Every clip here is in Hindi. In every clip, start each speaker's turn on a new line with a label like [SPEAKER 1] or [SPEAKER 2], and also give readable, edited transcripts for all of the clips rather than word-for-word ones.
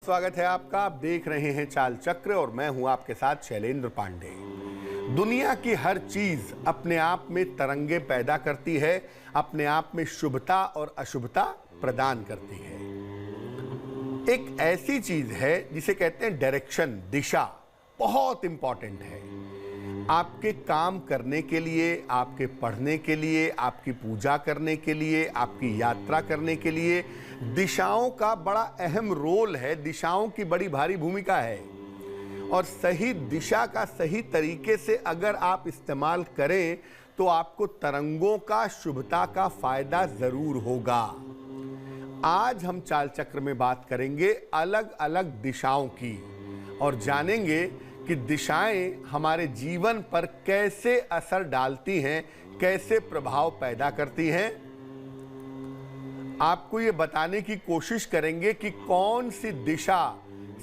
[SPEAKER 1] स्वागत है आपका। आप देख रहे हैं चाल चक्र और मैं हूं आपके साथ शैलेंद्र पांडे। दुनिया की हर चीज अपने आप में तरंगे पैदा करती है, अपने आप में शुभता और अशुभता प्रदान करती है। एक ऐसी चीज है जिसे कहते हैं डायरेक्शन, दिशा, बहुत इंपॉर्टेंट है आपके काम करने के लिए, आपके पढ़ने के लिए, आपकी पूजा करने के लिए, आपकी यात्रा करने के लिए। दिशाओं का बड़ा अहम रोल है, दिशाओं की बड़ी भारी भूमिका है और सही दिशा का सही तरीके से अगर आप इस्तेमाल करें तो आपको तरंगों का, शुभता का फायदा जरूर होगा। आज हम चाल चक्र में बात करेंगे अलग अलग दिशाओं की और जानेंगे कि दिशाएं हमारे जीवन पर कैसे असर डालती हैं, कैसे प्रभाव पैदा करती हैं। आपको ये बताने की कोशिश करेंगे कि कौन सी दिशा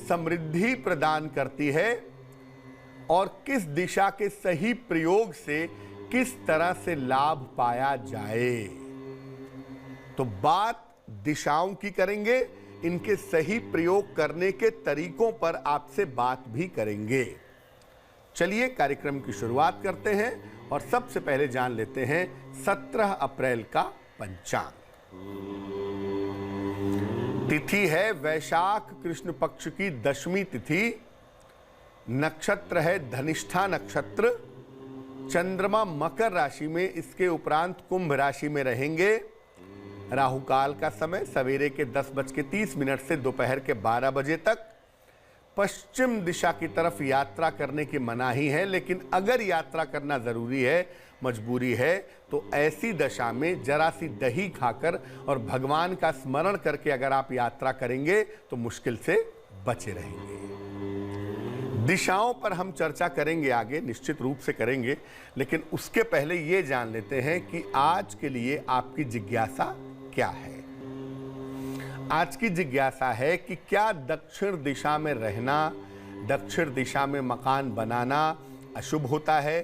[SPEAKER 1] समृद्धि प्रदान करती है और किस दिशा के सही प्रयोग से किस तरह से लाभ पाया जाए। तो बात दिशाओं की करेंगे, इनके सही प्रयोग करने के तरीकों पर आपसे बात भी करेंगे। चलिए कार्यक्रम की शुरुआत करते हैं और सबसे पहले जान लेते हैं 17 अप्रैल का पंचांग। तिथि है वैशाख कृष्ण पक्ष की दशमी तिथि, नक्षत्र है धनिष्ठा नक्षत्र, चंद्रमा मकर राशि में, इसके उपरांत कुंभ राशि में रहेंगे। राहु काल का समय सवेरे के 10:30 से दोपहर के 12 बजे तक। पश्चिम दिशा की तरफ यात्रा करने की मनाही है, लेकिन अगर यात्रा करना जरूरी है, मजबूरी है, तो ऐसी दशा में जरा सी दही खाकर और भगवान का स्मरण करके अगर आप यात्रा करेंगे तो मुश्किल से बचे रहेंगे। दिशाओं पर हम चर्चा करेंगे आगे, निश्चित रूप से करेंगे, लेकिन उसके पहले ये जान लेते हैं कि आज के लिए आपकी जिज्ञासा क्या है। आज की जिज्ञासा है कि क्या दक्षिण दिशा में रहना, दक्षिण दिशा में मकान बनाना अशुभ होता है?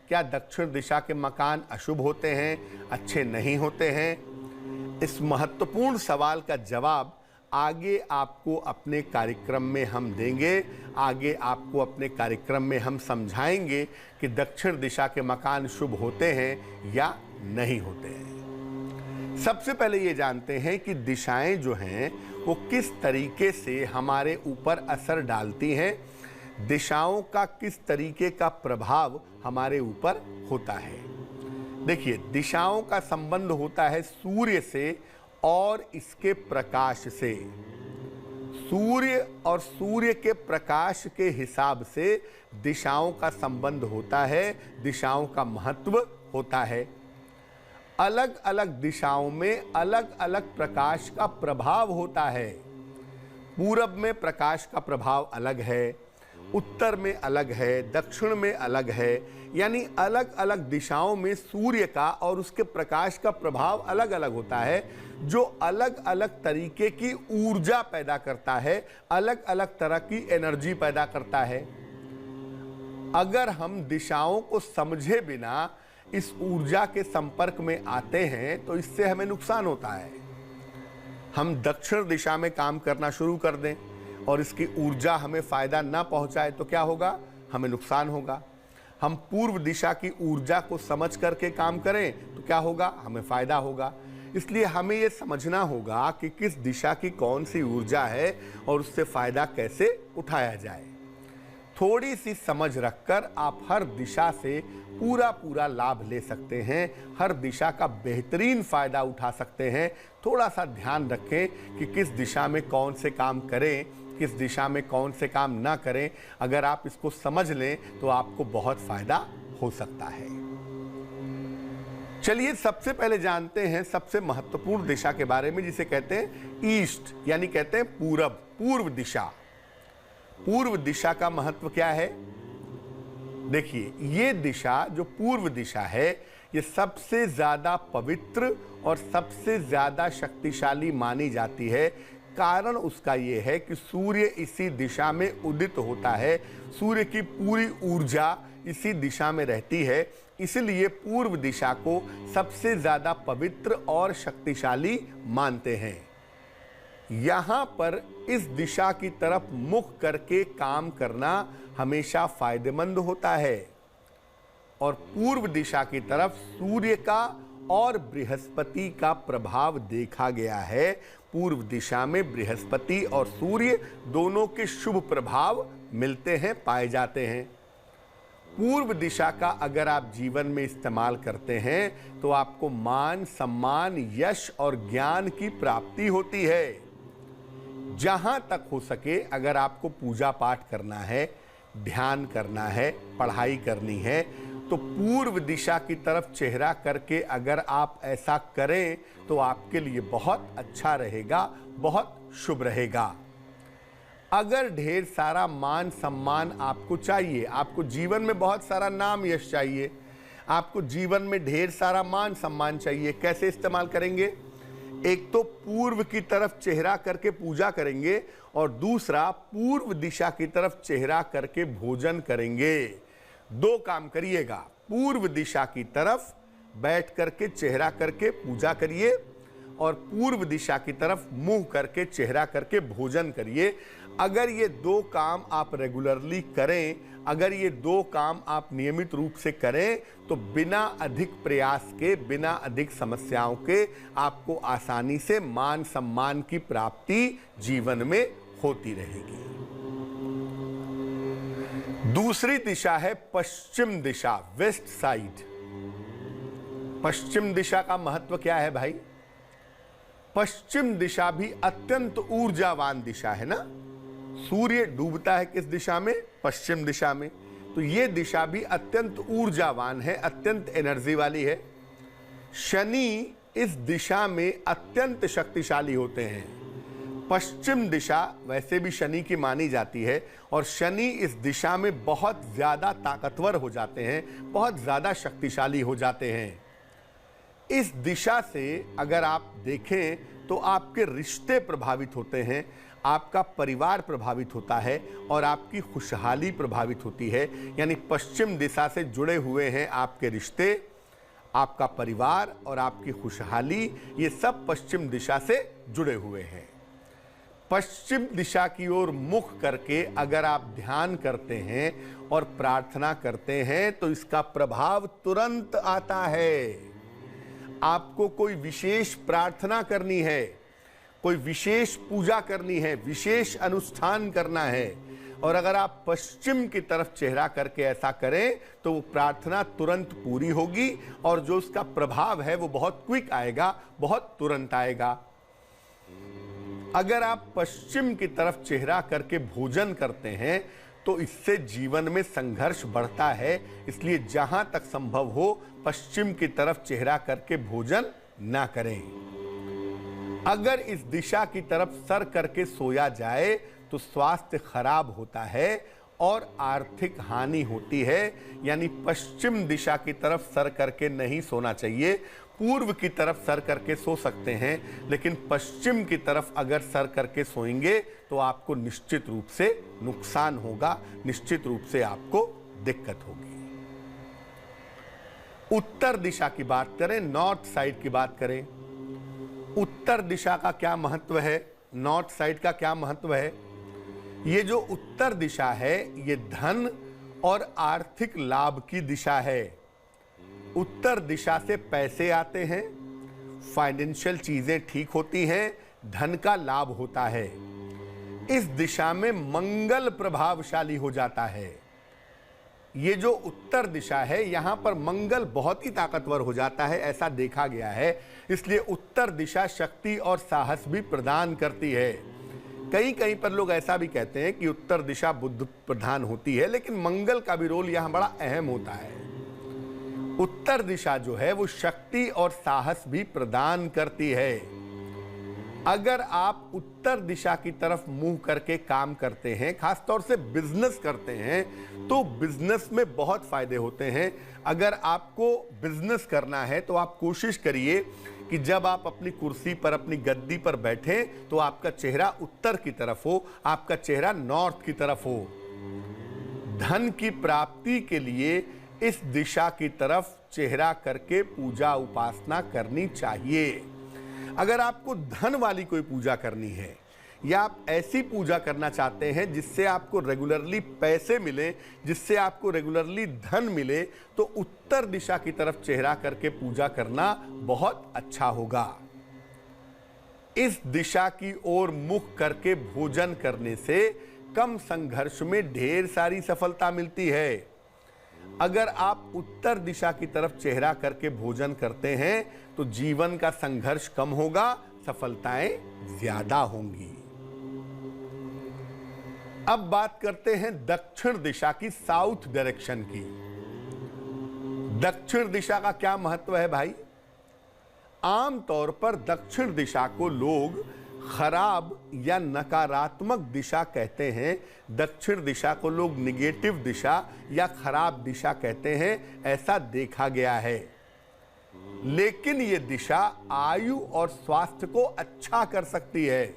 [SPEAKER 1] क्या दक्षिण दिशा के मकान अशुभ होते हैं, अच्छे नहीं होते हैं? इस महत्वपूर्ण सवाल का जवाब आगे आपको अपने कार्यक्रम में हम देंगे। आगे आपको अपने कार्यक्रम में हम समझाएंगे कि दक्षिण दिशा के मकान शुभ होते हैं या नहीं होते हैं। सबसे पहले ये जानते हैं कि दिशाएं जो हैं वो किस तरीके से हमारे ऊपर असर डालती हैं, दिशाओं का किस तरीके का प्रभाव हमारे ऊपर होता है। देखिए, दिशाओं का संबंध होता है सूर्य से और इसके प्रकाश से। सूर्य और सूर्य के प्रकाश के हिसाब से दिशाओं का संबंध होता है, दिशाओं का महत्व होता है। अलग अलग दिशाओं में अलग अलग प्रकाश का प्रभाव होता है। पूरब में प्रकाश का प्रभाव अलग है, उत्तर में अलग है, दक्षिण में अलग है, यानी अलग अलग दिशाओं में सूर्य का और उसके प्रकाश का प्रभाव अलग अलग होता है, जो अलग अलग तरीके की ऊर्जा पैदा करता है, अलग अलग तरह की एनर्जी पैदा करता है। अगर हम दिशाओं को समझे बिना इस ऊर्जा के संपर्क में आते हैं तो इससे हमें नुकसान होता है। हम दक्षिण दिशा में काम करना शुरू कर दें और इसकी ऊर्जा हमें फायदा ना पहुंचाए तो क्या होगा? हमें नुकसान होगा। हम पूर्व दिशा की ऊर्जा को समझ करके काम करें तो क्या होगा? हमें फायदा होगा। इसलिए हमें यह समझना होगा कि किस दिशा की कौन सी ऊर्जा है और उससे फायदा कैसे उठाया जाए। थोड़ी सी समझ रखकर आप हर दिशा से पूरा लाभ ले सकते हैं, हर दिशा का बेहतरीन फायदा उठा सकते हैं। थोड़ा सा ध्यान रखें कि किस दिशा में कौन से काम करें, किस दिशा में कौन से काम ना करें। अगर आप इसको समझ लें तो आपको बहुत फायदा हो सकता है। चलिए सबसे पहले जानते हैं सबसे महत्वपूर्ण दिशा के बारे में, जिसे कहते हैं ईस्ट, यानी कहते हैं पूरब, पूर्व दिशा। पूर्व दिशा का महत्व क्या है? देखिए, ये दिशा जो पूर्व दिशा है, ये सबसे ज्यादा पवित्र और सबसे ज्यादा शक्तिशाली मानी जाती है। कारण उसका ये है कि सूर्य इसी दिशा में उदित होता है, सूर्य की पूरी ऊर्जा इसी दिशा में रहती है, इसलिए पूर्व दिशा को सबसे ज्यादा पवित्र और शक्तिशाली मानते हैं। यहां पर इस दिशा की तरफ मुख करके काम करना हमेशा फायदेमंद होता है। और पूर्व दिशा की तरफ सूर्य का और बृहस्पति का प्रभाव देखा गया है। पूर्व दिशा में बृहस्पति और सूर्य दोनों के शुभ प्रभाव मिलते हैं, पाए जाते हैं। पूर्व दिशा का अगर आप जीवन में इस्तेमाल करते हैं तो आपको मान, सम्मान, यश और ज्ञान की प्राप्ति होती है। जहां तक हो सके अगर आपको पूजा पाठ करना है, ध्यान करना है, पढ़ाई करनी है, तो पूर्व दिशा की तरफ चेहरा करके अगर आप ऐसा करें तो आपके लिए बहुत अच्छा रहेगा, बहुत शुभ रहेगा। अगर ढेर सारा मान सम्मान आपको चाहिए, आपको जीवन में बहुत सारा नाम यश चाहिए, आपको जीवन में ढेर सारा मान सम्मान चाहिए, कैसे इस्तेमाल करेंगे? एक तो पूर्व की तरफ चेहरा करके पूजा करेंगे और दूसरा पूर्व दिशा की तरफ चेहरा करके भोजन करेंगे। दो काम करिएगा, पूर्व दिशा की तरफ बैठ करके चेहरा करके पूजा करिए और पूर्व दिशा की तरफ मुंह करके चेहरा करके भोजन करिए। अगर ये दो काम आप रेगुलरली करें, अगर ये दो काम आप नियमित रूप से करें तो बिना अधिक प्रयास के, बिना अधिक समस्याओं के आपको आसानी से मान सम्मान की प्राप्ति जीवन में होती रहेगी। दूसरी दिशा है पश्चिम दिशा, वेस्ट साइड। पश्चिम दिशा का महत्व क्या है भाई? पश्चिम दिशा भी अत्यंत ऊर्जावान दिशा है ना। सूर्य डूबता है किस दिशा में? पश्चिम दिशा में। तो यह दिशा भी अत्यंत ऊर्जावान है, अत्यंत एनर्जी वाली है। शनि इस दिशा में अत्यंत शक्तिशाली होते हैं। पश्चिम दिशा वैसे भी शनि की मानी जाती है और शनि इस दिशा में बहुत ज्यादा ताकतवर हो जाते हैं, बहुत ज्यादा शक्तिशाली हो जाते हैं। इस दिशा से अगर आप देखें तो आपके रिश्ते प्रभावित होते हैं, आपका परिवार प्रभावित होता है और आपकी खुशहाली प्रभावित होती है। यानी पश्चिम दिशा से जुड़े हुए हैं आपके रिश्ते, आपका परिवार और आपकी खुशहाली, ये सब पश्चिम दिशा से जुड़े हुए हैं। पश्चिम दिशा की ओर मुख करके अगर आप ध्यान करते हैं और प्रार्थना करते हैं तो इसका प्रभाव तुरंत आता है। आपको कोई विशेष प्रार्थना करनी है, कोई विशेष पूजा करनी है, विशेष अनुष्ठान करना है और अगर आप पश्चिम की तरफ चेहरा करके ऐसा करें तो वो प्रार्थना तुरंत पूरी होगी और जो उसका प्रभाव है वो बहुत क्विक आएगा, बहुत तुरंत आएगा। अगर आप पश्चिम की तरफ चेहरा करके भोजन करते हैं तो इससे जीवन में संघर्ष बढ़ता है, इसलिए जहां तक संभव हो पश्चिम की तरफ चेहरा करके भोजन ना करें। अगर इस दिशा की तरफ सर करके सोया जाए तो स्वास्थ्य खराब होता है और आर्थिक हानि होती है। यानी पश्चिम दिशा की तरफ सर करके नहीं सोना चाहिए। पूर्व की तरफ सर करके सो सकते हैं, लेकिन पश्चिम की तरफ अगर सर करके सोएंगे तो आपको निश्चित रूप से नुकसान होगा, निश्चित रूप से आपको दिक्कत होगी। उत्तर दिशा की बात करें, नॉर्थ साइड की बात करें, उत्तर दिशा का क्या महत्व है, नॉर्थ साइड का क्या महत्व है? ये जो उत्तर दिशा है ये धन और आर्थिक लाभ की दिशा है। उत्तर दिशा से पैसे आते हैं, फाइनेंशियल चीजें ठीक होती हैं, धन का लाभ होता है। इस दिशा में मंगल प्रभावशाली हो जाता है। ये जो उत्तर दिशा है यहां पर मंगल बहुत ही ताकतवर हो जाता है, ऐसा देखा गया है। इसलिए उत्तर दिशा शक्ति और साहस भी प्रदान करती है। कहीं कहीं पर लोग ऐसा भी कहते हैं कि उत्तर दिशा बुद्ध प्रधान होती है, लेकिन मंगल का भी रोल यहां बड़ा अहम होता है। उत्तर दिशा जो है वो शक्ति और साहस भी प्रदान करती है। अगर आप उत्तर दिशा की तरफ मुंह करके काम करते हैं, खासतौर से बिजनेस करते हैं, तो बिजनेस में बहुत फायदे होते हैं। अगर आपको बिजनेस करना है तो आप कोशिश करिए कि जब आप अपनी कुर्सी पर, अपनी गद्दी पर बैठें तो आपका चेहरा उत्तर की तरफ हो, आपका चेहरा नॉर्थ की तरफ हो। धन की प्राप्ति के लिए इस दिशा की तरफ चेहरा करके पूजा उपासना करनी चाहिए। अगर आपको धन वाली कोई पूजा करनी है, या आप ऐसी पूजा करना चाहते हैं जिससे आपको रेगुलरली पैसे मिले, जिससे आपको रेगुलरली धन मिले, तो उत्तर दिशा की तरफ चेहरा करके पूजा करना बहुत अच्छा होगा। इस दिशा की ओर मुख करके भोजन करने से कम संघर्ष में ढेर सारी सफलता मिलती है। अगर आप उत्तर दिशा की तरफ चेहरा करके भोजन करते हैं तो जीवन का संघर्ष कम होगा, सफलताएं ज्यादा होंगी। अब बात करते हैं दक्षिण दिशा की, साउथ डायरेक्शन की। दक्षिण दिशा का क्या महत्व है भाई? आमतौर पर दक्षिण दिशा को लोग खराब या नकारात्मक दिशा कहते हैं। दक्षिण दिशा को लोग निगेटिव दिशा या खराब दिशा कहते हैं, ऐसा देखा गया है। लेकिन यह दिशा आयु और स्वास्थ्य को अच्छा कर सकती है।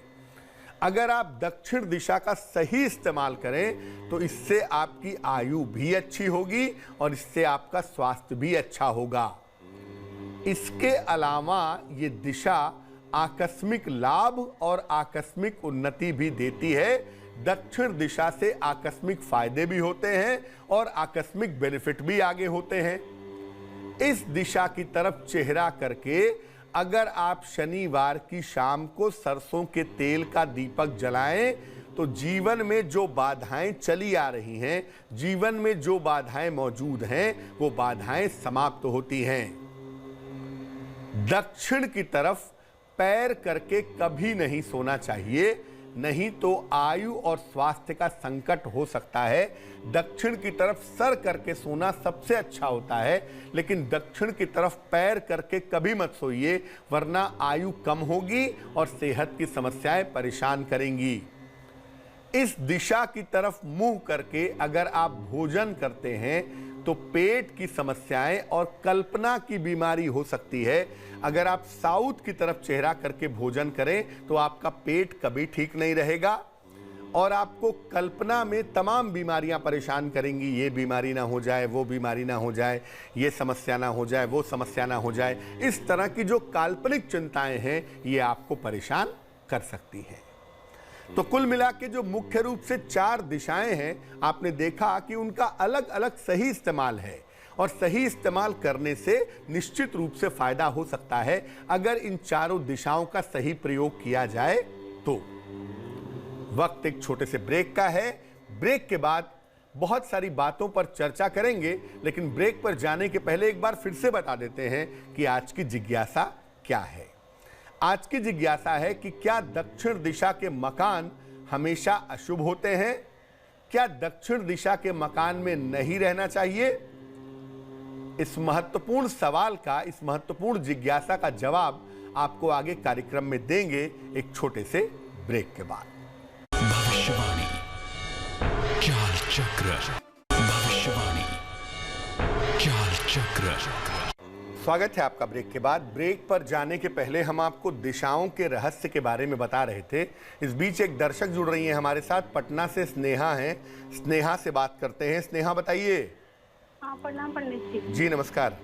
[SPEAKER 1] अगर आप दक्षिण दिशा का सही इस्तेमाल करें तो इससे आपकी आयु भी अच्छी होगी और इससे आपका स्वास्थ्य भी अच्छा होगा। इसके अलावा ये दिशा आकस्मिक लाभ और आकस्मिक उन्नति भी देती है। दक्षिण दिशा से आकस्मिक फायदे भी होते हैं और आकस्मिक बेनिफिट भी आगे होते हैं। इस दिशा की तरफ चेहरा करके अगर आप शनिवार की शाम को सरसों के तेल का दीपक जलाएं तो जीवन में जो बाधाएं चली आ रही हैं, जीवन में जो बाधाएं मौजूद हैं, वो बाधाएं समाप्त होती हैं। दक्षिण की तरफ पैर करके कभी नहीं सोना चाहिए, नहीं तो आयु और स्वास्थ्य का संकट हो सकता है। दक्षिण की तरफ सर करके सोना सबसे अच्छा होता है, लेकिन दक्षिण की तरफ पैर करके कभी मत सोइए, वरना आयु कम होगी और सेहत की समस्याएं परेशान करेंगी। इस दिशा की तरफ मुंह करके अगर आप भोजन करते हैं तो पेट की समस्याएं और कल्पना की बीमारी हो सकती है। अगर आप साउथ की तरफ चेहरा करके भोजन करें तो आपका पेट कभी ठीक नहीं रहेगा और आपको कल्पना में तमाम बीमारियां परेशान करेंगी। ये बीमारी ना हो जाए, वो बीमारी ना हो जाए, ये समस्या ना हो जाए, वो समस्या ना हो जाए। इस तरह की जो काल्पनिक चिंताएं हैं ये आपको परेशान कर सकती हैं। तो कुल मिला के जो मुख्य रूप से 4 दिशाएं हैं, आपने देखा कि उनका अलग अलग सही इस्तेमाल है और सही इस्तेमाल करने से निश्चित रूप से फायदा हो सकता है अगर इन चारों दिशाओं का सही प्रयोग किया जाए तो। वक्त एक छोटे से ब्रेक का है। ब्रेक के बाद बहुत सारी बातों पर चर्चा करेंगे, लेकिन ब्रेक पर जाने के पहले एक बार फिर से बता देते हैं कि आज की जिज्ञासा क्या है। आज की जिज्ञासा है कि क्या दक्षिण दिशा के मकान हमेशा अशुभ होते हैं? क्या दक्षिण दिशा के मकान में नहीं रहना चाहिए? इस महत्वपूर्ण सवाल का, इस महत्वपूर्ण जिज्ञासा का जवाब आपको आगे कार्यक्रम में देंगे एक छोटे से ब्रेक के बाद।
[SPEAKER 2] भविष्यवाणी चाल चक्र, भविष्यवाणी चाल चक्र।
[SPEAKER 1] स्वागत है आपका ब्रेक के बाद। ब्रेक पर जाने के पहले हम आपको दिशाओं के रहस्य के बारे में बता रहे थे। इस बीच एक दर्शक जुड़ रही हैं हमारे साथ, पटना से स्नेहा हैं। स्नेहा से बात करते हैं। स्नेहा बताइए।
[SPEAKER 3] हाँ, प्रणाम पंडित जी।
[SPEAKER 1] जी नमस्कार।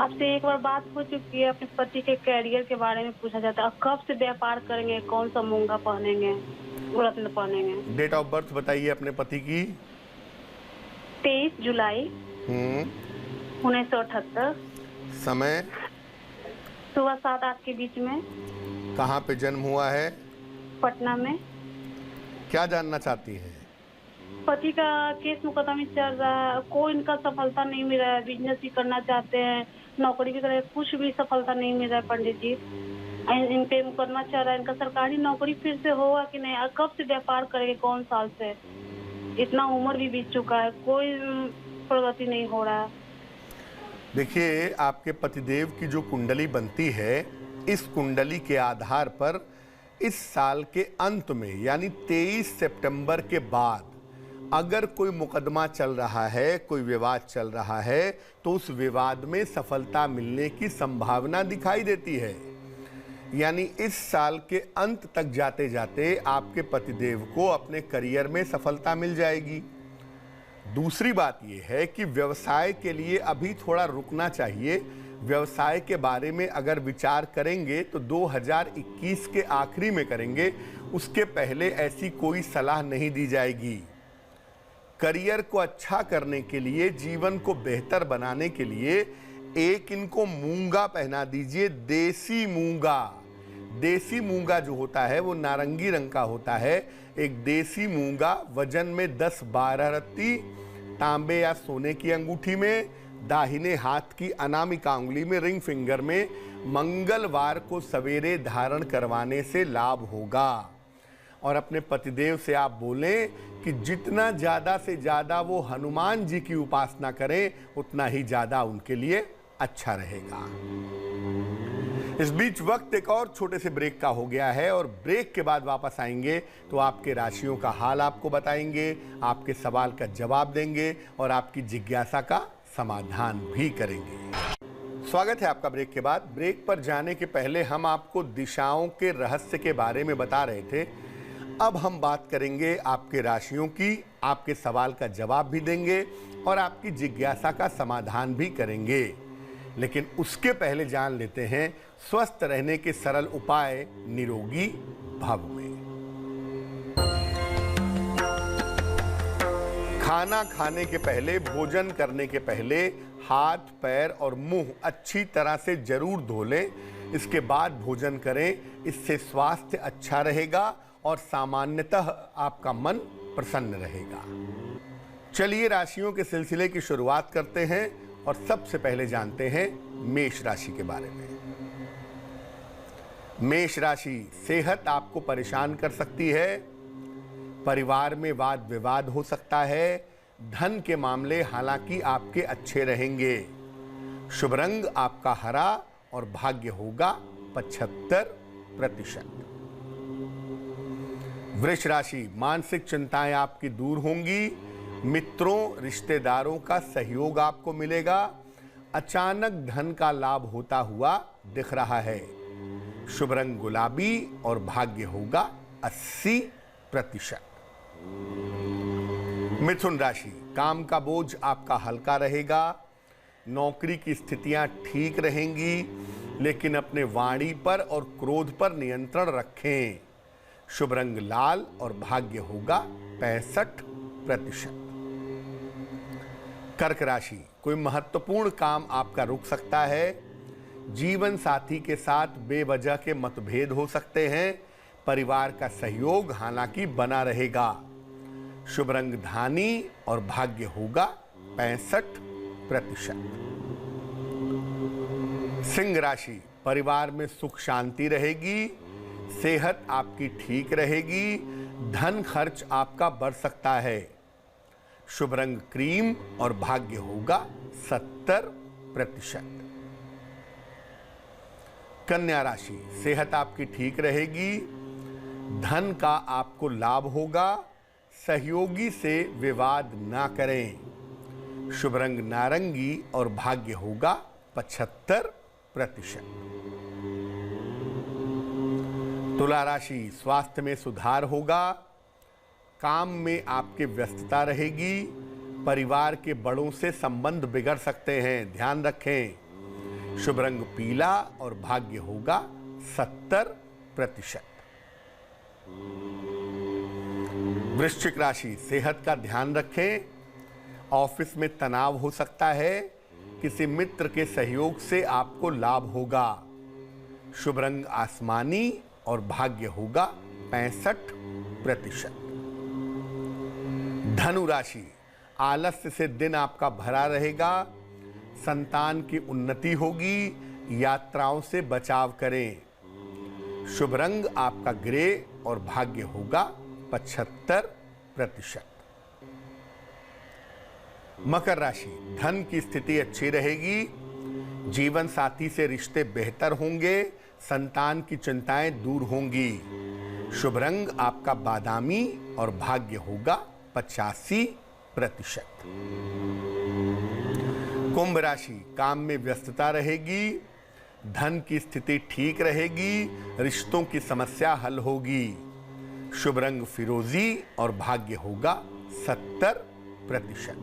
[SPEAKER 3] आपसे एक बार बात हो चुकी है, अपने पति के कैरियर के बारे में पूछा जाता है। कब से व्यापार करेंगे, कौन सा मूंगा पहनेंगे, रत्न पहनेंगे?
[SPEAKER 1] डेट ऑफ बर्थ बताइए अपने पति की।
[SPEAKER 3] 23 जुलाई 1978।
[SPEAKER 1] समय?
[SPEAKER 3] सुबह 7-8 के बीच में।
[SPEAKER 1] कहाँ पे जन्म हुआ है?
[SPEAKER 3] पटना में।
[SPEAKER 1] क्या जानना चाहती हैं?
[SPEAKER 3] पति का केस मुकदमा चल रहा है, कोई इनका सफलता नहीं मिल रहा है। बिजनेस भी करना चाहते हैं, नौकरी भी कर, कुछ भी सफलता नहीं मिल रहा है पंडित जी। इन पे मुकदमा चल रहा है, इनका सरकारी नौकरी फिर से होगा कि नहीं? कब से व्यापार करेंगे, कौन साल से? इतना उम्र भी बीत चुका है, कोई प्रगति नहीं हो रहा है।
[SPEAKER 1] देखिए, आपके पतिदेव की जो कुंडली बनती है, इस कुंडली के आधार पर इस साल के अंत में यानी 23 सितंबर के बाद अगर कोई मुकदमा चल रहा है, कोई विवाद चल रहा है, तो उस विवाद में सफलता मिलने की संभावना दिखाई देती है। यानी इस साल के अंत तक जाते जाते आपके पतिदेव को अपने करियर में सफलता मिल जाएगी। दूसरी बात यह है कि व्यवसाय के लिए अभी थोड़ा रुकना चाहिए। व्यवसाय के बारे में अगर विचार करेंगे तो 2021 के आखिरी में करेंगे, उसके पहले ऐसी कोई सलाह नहीं दी जाएगी। करियर को अच्छा करने के लिए, जीवन को बेहतर बनाने के लिए एक इनको मूंगा पहना दीजिए, देसी मूंगा। देसी मूंगा जो होता है वो नारंगी रंग का होता है। एक देसी मूंगा वजन में 10-12 रत्ती, तांबे या सोने की अंगूठी में, दाहिने हाथ की अनामिका उंगली में, रिंग फिंगर में, मंगलवार को सवेरे धारण करवाने से लाभ होगा। और अपने पतिदेव से आप बोलें कि जितना ज़्यादा से ज़्यादा वो हनुमान जी की उपासना करें, उतना ही ज़्यादा उनके लिए अच्छा रहेगा। इस बीच वक्त एक और छोटे से ब्रेक का हो गया है और ब्रेक के बाद वापस आएंगे तो आपके राशियों का हाल आपको बताएंगे, आपके सवाल का जवाब देंगे और आपकी जिज्ञासा का समाधान भी करेंगे। स्वागत है आपका ब्रेक के बाद। ब्रेक पर जाने के पहले हम आपको दिशाओं के रहस्य के बारे में बता रहे थे। अब हम बात करेंगे आपके राशियों की, आपके सवाल का जवाब भी देंगे और आपकी जिज्ञासा का समाधान भी करेंगे। लेकिन उसके पहले जान लेते हैं स्वस्थ रहने के सरल उपाय निरोगी भव में। खाना खाने के पहले, भोजन करने के पहले हाथ, पैर और मुंह अच्छी तरह से जरूर धो लें। इसके बाद भोजन करें, इससे स्वास्थ्य अच्छा रहेगा और सामान्यतः आपका मन प्रसन्न रहेगा। चलिए राशियों के सिलसिले की शुरुआत करते हैं और सबसे पहले जानते हैं मेष राशि के बारे में। मेष राशि, सेहत आपको परेशान कर सकती है, परिवार में वाद विवाद हो सकता है, धन के मामले हालांकि आपके अच्छे रहेंगे। शुभ रंग आपका हरा और भाग्य होगा 75%। वृष राशि, मानसिक चिंताएं आपकी दूर होंगी, मित्रों रिश्तेदारों का सहयोग आपको मिलेगा, अचानक धन का लाभ होता हुआ दिख रहा है। शुभ रंग गुलाबी और भाग्य होगा 80%। मिथुन राशि, काम का बोझ आपका हल्का रहेगा, नौकरी की स्थितियां ठीक रहेंगी, लेकिन अपने वाणी पर और क्रोध पर नियंत्रण रखें। शुभ रंग लाल और भाग्य होगा 65%। कर्क राशि, कोई महत्वपूर्ण काम आपका रुक सकता है, जीवन साथी के साथ बेवजह के मतभेद हो सकते हैं, परिवार का सहयोग हालांकि बना रहेगा। शुभ रंग धानी और भाग्य होगा 65%। सिंह राशि, परिवार में सुख शांति रहेगी, सेहत आपकी ठीक रहेगी, धन खर्च आपका बढ़ सकता है। शुभ रंग क्रीम और भाग्य होगा 70%। कन्या राशि, सेहत आपकी ठीक रहेगी, धन का आपको लाभ होगा, सहयोगी से विवाद ना करें। शुभ रंग नारंगी और भाग्य होगा 75%। तुला राशि, स्वास्थ्य में सुधार होगा, काम में आपके व्यस्तता रहेगी, परिवार के बड़ों से संबंध बिगड़ सकते हैं, ध्यान रखें। शुभ रंग पीला और भाग्य होगा 70%। वृश्चिक राशि, सेहत का ध्यान रखें, ऑफिस में तनाव हो सकता है, किसी मित्र के सहयोग से आपको लाभ होगा। शुभ रंग आसमानी और भाग्य होगा 65%। धनु राशि, आलस्य से दिन आपका भरा रहेगा, संतान की उन्नति होगी, यात्राओं से बचाव करें। शुभ रंग आपका ग्रे और भाग्य होगा 75%। मकर राशि, धन की स्थिति अच्छी रहेगी, जीवन साथी से रिश्ते बेहतर होंगे, संतान की चिंताएं दूर होंगी। शुभ रंग आपका बादामी और भाग्य होगा 85%। कुंभ राशि, काम में व्यस्तता रहेगी, धन की स्थिति ठीक रहेगी, रिश्तों की समस्या हल होगी। शुभ रंग फिरोजी और भाग्य होगा 70%।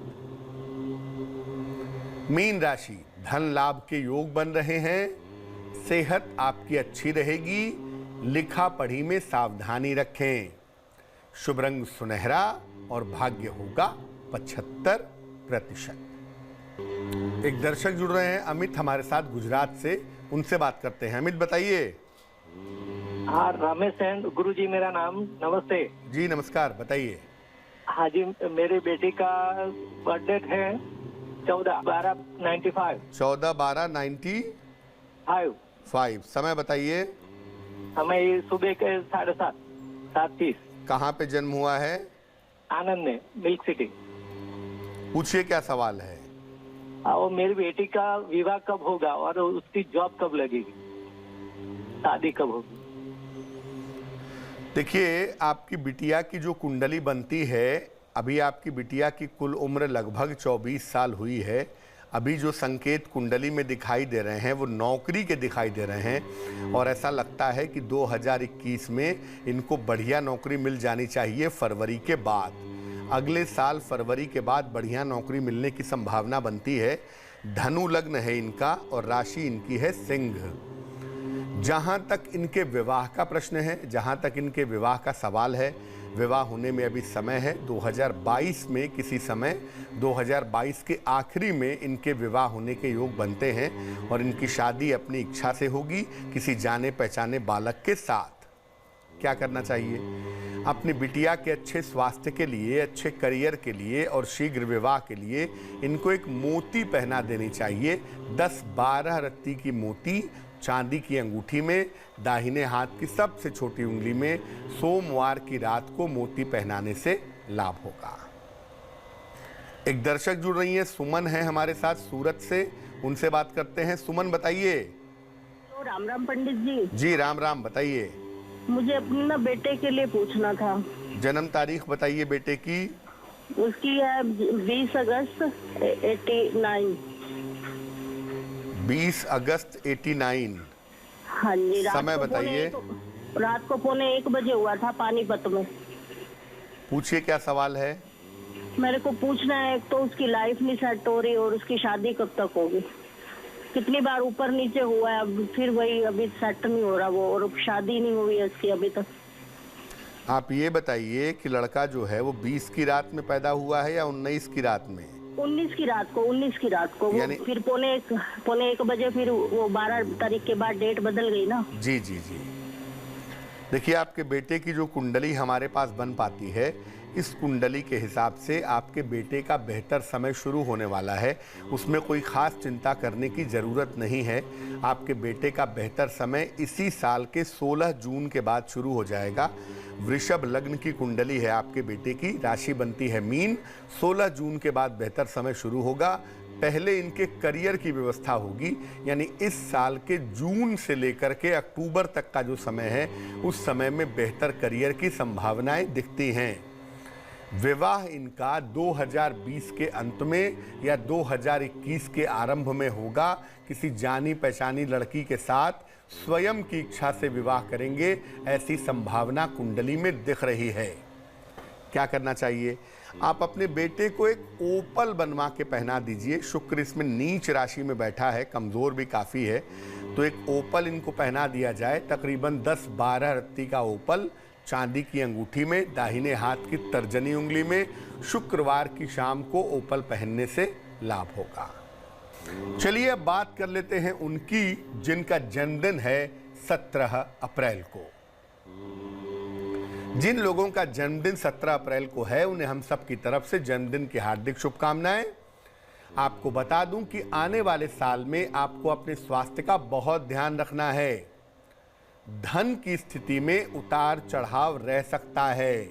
[SPEAKER 1] मीन राशि, धन लाभ के योग बन रहे हैं, सेहत आपकी अच्छी रहेगी, लिखा पढ़ी में सावधानी रखें। शुभ रंग सुनहरा और भाग्य होगा 75%। एक दर्शक जुड़ रहे हैं अमित हमारे साथ गुजरात से, उनसे बात करते हैं। अमित बताइए।
[SPEAKER 4] हाँ, रमेश सेन गुरु जी मेरा नाम। नमस्ते
[SPEAKER 1] जी नमस्कार, बताइए।
[SPEAKER 4] हाँ जी, मेरी बेटी का बर्थडे है 14/12/95।
[SPEAKER 1] 14/12/95। समय बताइए।
[SPEAKER 4] हमें सुबह के 7:30 7:30।
[SPEAKER 1] कहाँ पे जन्म हुआ है?
[SPEAKER 4] आनंद में, मिल्क सिटी।
[SPEAKER 1] पूछिए क्या सवाल है।
[SPEAKER 4] और मेरी बेटी का विवाह कब होगा और उसकी जॉब कब लगेगी, शादी कब होगी?
[SPEAKER 1] देखिए, आपकी बिटिया की जो कुंडली बनती है, अभी आपकी बिटिया की कुल उम्र लगभग 24 साल हुई है। अभी जो संकेत कुंडली में दिखाई दे रहे हैं वो नौकरी के दिखाई दे रहे हैं और ऐसा लगता है कि 2021 में इनको बढ़िया नौकरी मिल जानी चाहिए फरवरी के बाद। अगले साल फरवरी के बाद बढ़िया नौकरी मिलने की संभावना बनती है। धनु लग्न है इनका और राशि इनकी है सिंह। जहाँ तक इनके विवाह का प्रश्न है, जहाँ तक इनके विवाह का सवाल है, विवाह होने में अभी समय है। 2022 में किसी समय, 2022 के आखिरी में इनके विवाह होने के योग बनते हैं और इनकी शादी अपनी इच्छा से होगी किसी जाने पहचाने बालक के साथ। क्या करना चाहिए? अपनी बिटिया के अच्छे स्वास्थ्य के लिए, अच्छे करियर के लिए और शीघ्र विवाह के लिए इनको एक मोती पहना देनी चाहिए। 10-12 रत्ती की मोती चांदी की अंगूठी में, दाहिने हाथ की सबसे छोटी उंगली में सोमवार की रात को मोती पहनाने से लाभ होगा। एक दर्शक जुड़ रही है, सुमन है हमारे साथ सूरत से, उनसे बात करते हैं। सुमन बताइए।
[SPEAKER 5] तो राम राम पंडित जी।
[SPEAKER 1] जी राम राम, बताइए।
[SPEAKER 5] मुझे अपने ना बेटे के लिए पूछना था।
[SPEAKER 1] जन्म तारीख बताइए बेटे की।
[SPEAKER 5] उसकी है 20 अगस्त 89।
[SPEAKER 1] 20 अगस्त 89।
[SPEAKER 5] हाँ जी।
[SPEAKER 1] समय बताइए।
[SPEAKER 5] रात को 1:45 बजे हुआ था पानीपत में।
[SPEAKER 1] पूछिए क्या सवाल है।
[SPEAKER 5] मेरे को पूछना है, एक तो उसकी लाइफ नहीं सेट हो रही और उसकी शादी कब तक होगी। कितनी बार ऊपर नीचे हुआ है, अब फिर वही अभी सेट नहीं हो रहा वो, और शादी नहीं हुई है उसकी अभी तक। आप
[SPEAKER 1] ये बताइए कि लड़का जो है वो 20 की रात में पैदा हुआ है या 19 की रात में?
[SPEAKER 5] 19 की रात को। 19 की रात को। वो फिर 1:45 बजे, फिर वो 12 तारीख के बाद डेट बदल गई ना।
[SPEAKER 1] जी जी जी। देखिए, आपके बेटे की जो कुंडली हमारे पास बन पाती है, इस कुंडली के हिसाब से आपके बेटे का बेहतर समय शुरू होने वाला है। उसमें कोई खास चिंता करने की ज़रूरत नहीं है। आपके बेटे का बेहतर समय इसी साल के 16 जून के बाद शुरू हो जाएगा। वृषभ लग्न की कुंडली है आपके बेटे की, राशि बनती है मीन। 16 जून के बाद बेहतर समय शुरू होगा। पहले इनके करियर की व्यवस्था होगी, यानी इस साल के जून से लेकर के अक्टूबर तक का जो समय है, उस समय में बेहतर करियर की संभावनाएं दिखती हैं। विवाह इनका 2020 के अंत में या 2021 के आरंभ में होगा। किसी जानी पहचानी लड़की के साथ स्वयं की इच्छा से विवाह करेंगे, ऐसी संभावना कुंडली में दिख रही है। क्या करना चाहिए? आप अपने बेटे को एक ओपल बनवा के पहना दीजिए। शुक्र इसमें नीच राशि में बैठा है, कमज़ोर भी काफ़ी है, तो एक ओपल इनको पहना दिया जाए। तकरीबन 10-12 रत्ती का ओपल चांदी की अंगूठी में, दाहिने हाथ की तर्जनी उंगली में, शुक्रवार की शाम को ओपल पहनने से लाभ होगा। चलिए अब बात कर लेते हैं उनकी जिनका जन्मदिन है 17 अप्रैल को। जिन लोगों का जन्मदिन 17 अप्रैल को है, उन्हें हम सब की तरफ से जन्मदिन की हार्दिक शुभकामनाएं। आपको बता दूं कि आने वाले साल में आपको अपने स्वास्थ्य का बहुत ध्यान रखना है। धन की स्थिति में उतार चढ़ाव रह सकता है।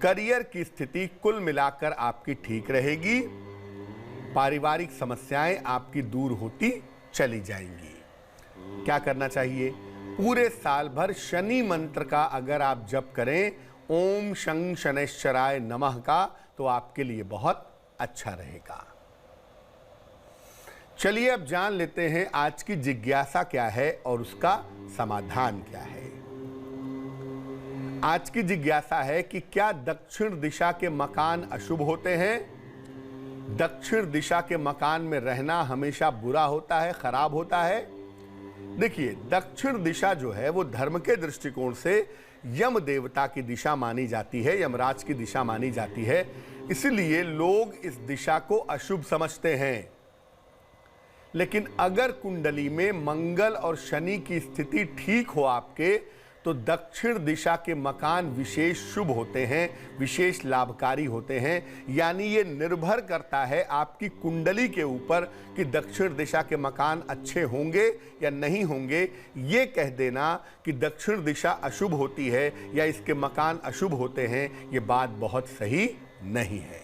[SPEAKER 1] करियर की स्थिति कुल मिलाकर आपकी ठीक रहेगी। पारिवारिक समस्याएं आपकी दूर होती चली जाएंगी। क्या करना चाहिए? पूरे साल भर शनि मंत्र का अगर आप जप करें, ओम शं शनैश्चराय नमः का, तो आपके लिए बहुत अच्छा रहेगा। चलिए अब जान लेते हैं आज की जिज्ञासा क्या है और उसका समाधान क्या है। आज की जिज्ञासा है कि क्या दक्षिण दिशा के मकान अशुभ होते हैं? दक्षिण दिशा के मकान में रहना हमेशा बुरा होता है, खराब होता है। देखिए, दक्षिण दिशा जो है वो धर्म के दृष्टिकोण से यम देवता की दिशा मानी जाती है, यमराज की दिशा मानी जाती है। इसलिए लोग इस दिशा को अशुभ समझते हैं। लेकिन अगर कुंडली में मंगल और शनि की स्थिति ठीक हो आपके, तो दक्षिण दिशा के मकान विशेष शुभ होते हैं, विशेष लाभकारी होते हैं। यानी ये निर्भर करता है आपकी कुंडली के ऊपर कि दक्षिण दिशा के मकान अच्छे होंगे या नहीं होंगे। ये कह देना कि दक्षिण दिशा अशुभ होती है या इसके मकान अशुभ होते हैं, ये बात बहुत सही नहीं है।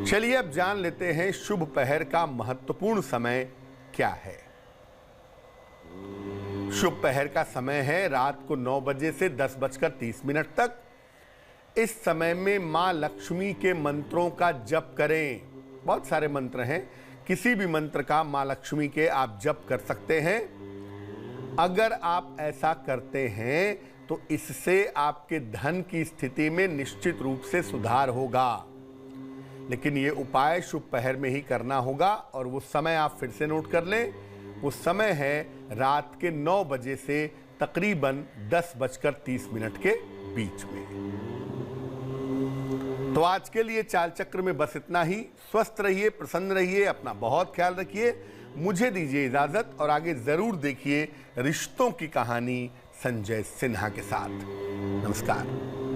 [SPEAKER 1] चलिए अब जान लेते हैं शुभ पहर का महत्वपूर्ण समय क्या है। शुभ पहर का समय है रात को 9 बजे से 10:30 तक। इस समय में मां लक्ष्मी के मंत्रों का जप करें। बहुत सारे मंत्र हैं, किसी भी मंत्र का मां लक्ष्मी के आप जप कर सकते हैं। अगर आप ऐसा करते हैं तो इससे आपके धन की स्थिति में निश्चित रूप से सुधार होगा। लेकिन ये उपाय शुभ पहर में ही करना होगा और वो समय आप फिर से नोट कर लें। वो समय है रात के 9 बजे से तकरीबन 10:30 के बीच में। तो आज के लिए चाल चक्र में बस इतना ही। स्वस्थ रहिए, प्रसन्न रहिए, अपना बहुत ख्याल रखिए। मुझे दीजिए इजाजत और आगे जरूर देखिए रिश्तों की कहानी संजय सिन्हा के साथ। नमस्कार।